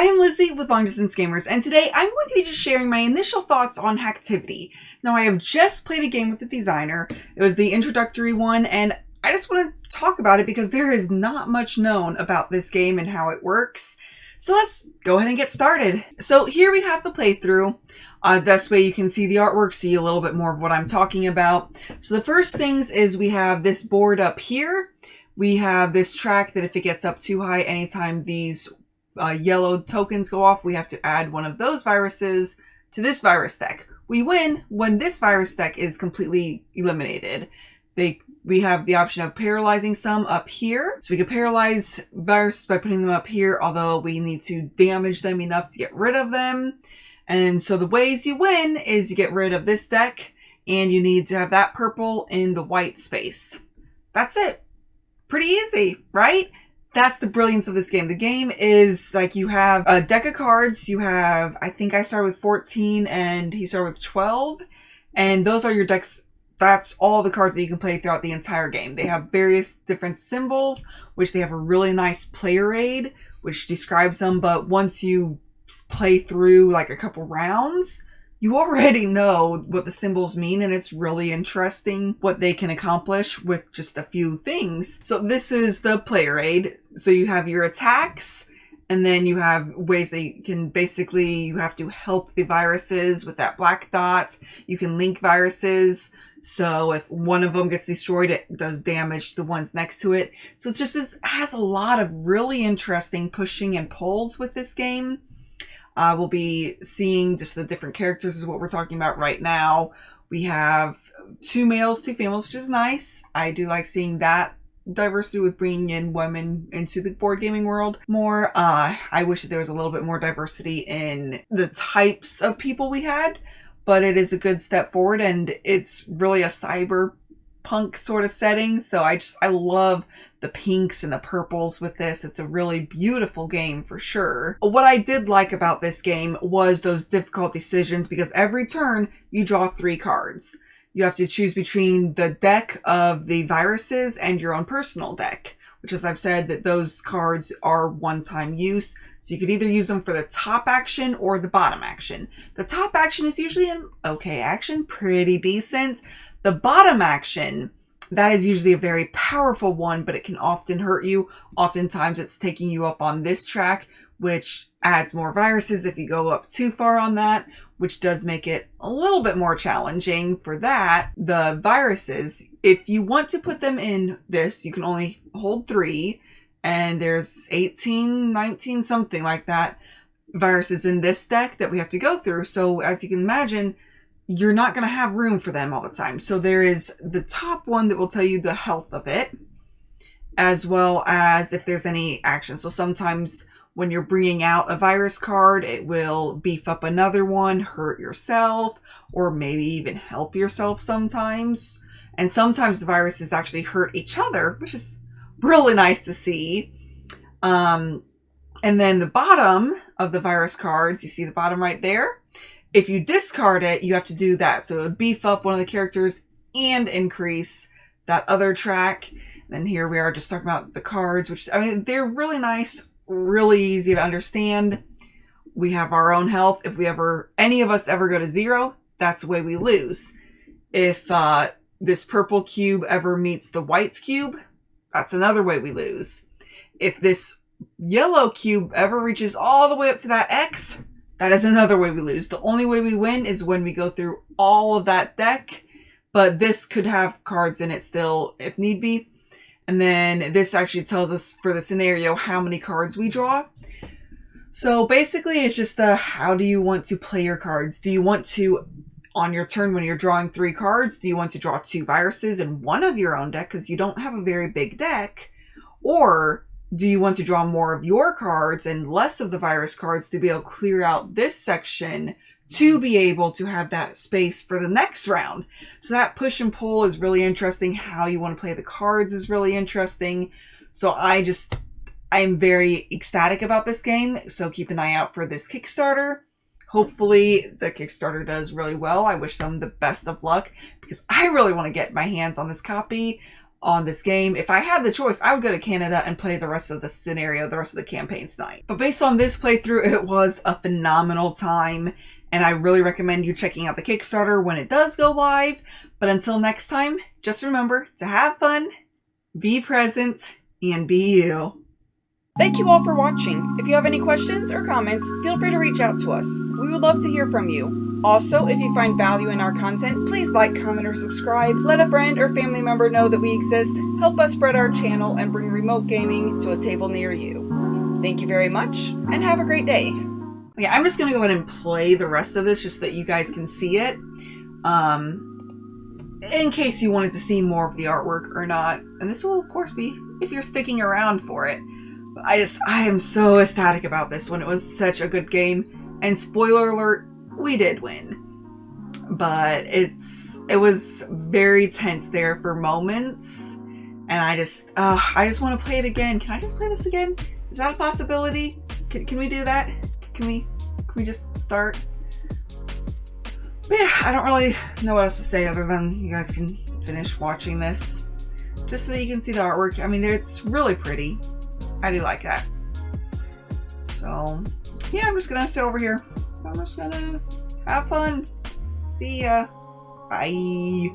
I am Lizzy with Long Distance Gamers, and today I'm going to be just sharing my initial thoughts on Hacktivity. Now, I have just played a game with the designer. It was the introductory one, and I just want to talk about it because there is not much known about this game and how it works. So let's go ahead and get started. So here we have the playthrough. This way you can see the artwork, see a little bit more of what I'm talking about. So the first things is we have this board up here. We have this track that if it gets up too high, anytime these yellow tokens go off, we have to add one of those viruses to this virus deck. We win when this virus deck is completely eliminated. We have the option of paralyzing some up here. So we can paralyze viruses by putting them up here, although we need to damage them enough to get rid of them. And so the ways you win is you get rid of this deck, and you need to have that purple in the white space. That's it. Pretty easy, right? That's the brilliance of this game. The game is like you have a deck of cards. You have, I think I started with 14 and he started with 12. And those are your decks. That's all the cards that you can play throughout the entire game. They have various different symbols, which they have a really nice player aid, which describes them. But once you play through like a couple rounds, you already know what the symbols mean, and it's really interesting what they can accomplish with just a few things. So this is the player aid. So you have your attacks, and then you have ways they can basically, you have to help the viruses with that black dot. You can link viruses. So if one of them gets destroyed, it does damage to the ones next to it. So it's just, it has a lot of really interesting pushing and pulls with this game. We'll be seeing just the different characters is what we're talking about right now. We have 2 males, 2 females, which is nice. I do like seeing that diversity with bringing in women into the board gaming world more. I wish that there was a little bit more diversity in the types of people we had, but it is a good step forward, and it's really a cyberpunk sort of setting. So I love the pinks and the purples with this. It's a really beautiful game for sure. What I did like about this game was those difficult decisions, because every turn you draw 3 cards. You have to choose between the deck of the viruses and your own personal deck, which, as I've said, that those cards are one-time use. So you could either use them for the top action or the bottom action. The top action is usually an okay action, pretty decent. The bottom action, that is usually a very powerful one, but it can often hurt you. Oftentimes it's taking you up on this track, which adds more viruses if you go up too far on that, which does make it a little bit more challenging for that. The viruses, if you want to put them in this, you can only hold 3, and there's 18, 19, something like that, viruses in this deck that we have to go through. So as you can imagine, you're not going to have room for them all the time. So there is the top one that will tell you the health of it, as well as if there's any action. So sometimes when you're bringing out a virus card, it will beef up another one, hurt yourself, or maybe even help yourself sometimes. And sometimes the viruses actually hurt each other, which is really nice to see. And then the bottom of the virus cards, you see the bottom right there? If you discard it, you have to do that. So it would beef up one of the characters and increase that other track. And then here we are just talking about the cards, which, I mean, they're really nice, really easy to understand. We have our own health. If any of us ever go to 0, that's the way we lose. If this purple cube ever meets the white cube, that's another way we lose. If this yellow cube ever reaches all the way up to that X, that is another way we lose. The only way we win is when we go through all of that deck, but this could have cards in it still if need be. And then this actually tells us for the scenario how many cards we draw. So basically it's just how do you want to play your cards? Do you want to, on your turn when you're drawing 3 cards, do you want to draw 2 viruses in one of your own deck because you don't have a very big deck? Or do you want to draw more of your cards and less of the virus cards to be able to clear out this section to be able to have that space for the next round? So that push and pull is really interesting. How you want to play the cards is really interesting. So I'm very ecstatic about this game. So keep an eye out for this Kickstarter. Hopefully the Kickstarter does really well. I wish them the best of luck because I really want to get my hands on this copy. on this game. If I had the choice, I would go to Canada and play the rest of the scenario, the rest of the campaign tonight. But based on this playthrough, it was a phenomenal time, and I really recommend you checking out the Kickstarter when it does go live. But until next time, just remember to have fun, be present, and be you. Thank you all for watching. If you have any questions or comments, feel free to reach out to us. We would love to hear from you. Also, if you find value in our content, please like, comment, or subscribe. Let a friend or family member know that we exist. Help us spread our channel and bring remote gaming to a table near you. Thank you very much, and have a great day. Okay, I'm just gonna go ahead and play the rest of this just so that you guys can see it. In case you wanted to see more of the artwork or not. And this will, of course, be if you're sticking around for it. But I am so ecstatic about this one. It was such a good game. And spoiler alert, we did win. But it was very tense there for moments. And I just want to play it again. Can I just play this again? Is that a possibility? Can we do that? Can we just start? But yeah, I don't really know what else to say other than you guys can finish watching this. Just so that you can see the artwork. I mean, it's really pretty. I do like that. So, yeah, I'm just gonna sit over here. I'm just gonna have fun. See ya. Bye.